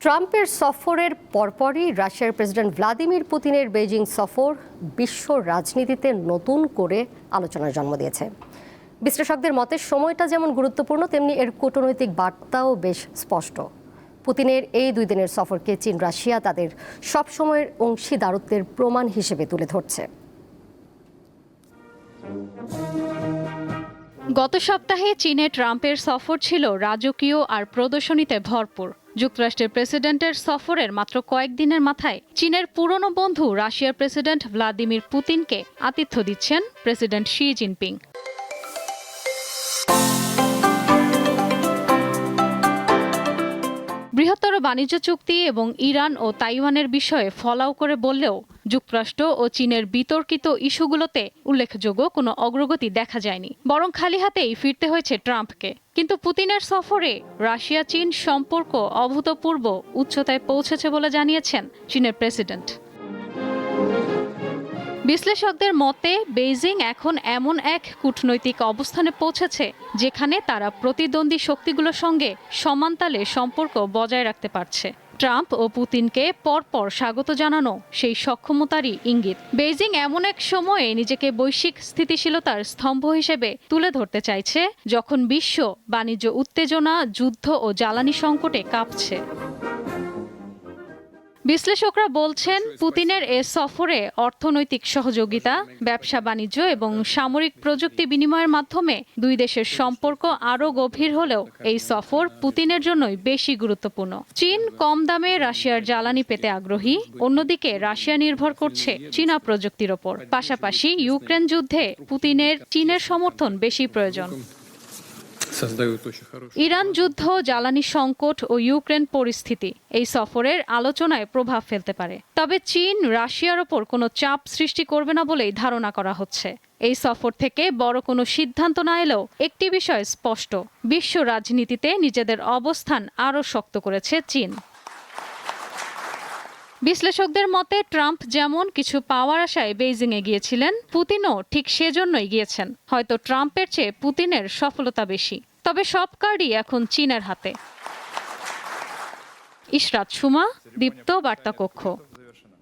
ট্রাম্পের সফরের পরপরই রাশিয়ার প্রেসিডেন্ট ভ্লাদিমির পুতিনের বেইজিং সফর বিশ্ব রাজনীতিতে নতুন করে আলোচনার জন্ম দিয়েছে। বিশ্লেষকদের মতে সময়টা যেমন গুরুত্বপূর্ণ, তেমনি এর কূটনৈতিক বার্তাও বেশ স্পষ্ট। পুতিনের এই 2 দিনের সফরকে চীন রাশিয়া তাদের সবসময়ের অংশীদারত্বের প্রমাণ হিসেবে তুলে ধরছে। গত সপ্তাহে চীনে ট্রাম্পের সফর ছিল রাজকীয় আর প্রদর্শনীতে ভরপুর। যুক্তরাষ্ট্রের প্রেসিডেন্টের সফরের মাত্র কয়েকদিনের মাথায় চীনের পুরনো বন্ধু রাশিয়ার প্রেসিডেন্ট ভ্লাদিমির পুতিনকে আতিথ্য দিচ্ছেন প্রেসিডেন্ট শি জিনপিং। বৃহত্তর বাণিজ্য চুক্তি এবং ইরান ও তাইওয়ানের বিষয়ে ফলাও করে বললেও যুক্তরাষ্ট্র ও চীনের বিতর্কিত ইস্যুগুলোতে উল্লেখযোগ্য কোনো অগ্রগতি দেখা যায়নি, বরং খালি হাতেই ফিরতে হয়েছে ট্রাম্পকে। কিন্তু পুতিনের সফরে রাশিয়া চীন সম্পর্ক অভূতপূর্ব উচ্চতায় পৌঁছেছে বলে জানিয়েছেন চীনের প্রেসিডেন্ট। বিশ্লেষকদের মতে বেইজিং এখন এমন এক কূটনৈতিক অবস্থানে পৌঁছেছে যেখানে তারা প্রতিদ্বন্দ্বী শক্তিগুলোর সঙ্গে সমানতালে সম্পর্ক বজায় রাখতে পারছে। ট্রাম্প ও পুতিনকে পরপর স্বাগত জানানো সেই সক্ষমতারই ইঙ্গিত। বেইজিং এমন এক সময়ে নিজেকে বৈশ্বিক স্থিতিশীলতার স্তম্ভ হিসেবে তুলে ধরতে চাইছে, যখন বিশ্ব বাণিজ্য উত্তেজনা, যুদ্ধ ও জ্বালানি সংকটে কাঁপছে। বিশ্লেষকরা বলছেন, পুতিনের এ সফরে অর্থনৈতিক সহযোগিতা, ব্যবসা বাণিজ্য এবং সামরিক প্রযুক্তি বিনিময়ের মাধ্যমে 2 দেশের সম্পর্ক আরও গভীর হলেও এই সফর পুতিনের জন্যই বেশি গুরুত্বপূর্ণ। চীন কম দামে রাশিয়ার জ্বালানি পেতে আগ্রহী, অন্যদিকে রাশিয়া নির্ভর করছে চীনা প্রযুক্তির ওপর। পাশাপাশি ইউক্রেন যুদ্ধে পুতিনের চীনের সমর্থন বেশি প্রয়োজন। ইরান যুদ্ধ, জ্বালানি সংকট ও ইউক্রেন পরিস্থিতি এই সফরের আলোচনায় প্রভাব ফেলতে পারে। তবে চীন রাশিয়ার ওপর কোনো চাপ সৃষ্টি করবে না বলেই ধারণা করা হচ্ছে। এই সফর থেকে বড় কোনো সিদ্ধান্ত না এলেও একটি বিষয় স্পষ্ট, বিশ্ব রাজনীতিতে নিজেদের অবস্থান আরও শক্ত করেছে চীন। বিশ্লেষকদের মতে ট্রাম্প যেমন কিছু পাওয়ার আশায় বেইজিংয়ে গিয়েছিলেন, পুতিনও ঠিক সেজন্যই গিয়েছেন। হয়তো ট্রাম্পের চেয়ে পুতিনের সফলতা বেশি, তবে সব কার্ডই এখন চীনের হাতে। ইশরাত সুমা, দীপ্ত বার্তা কক্ষ।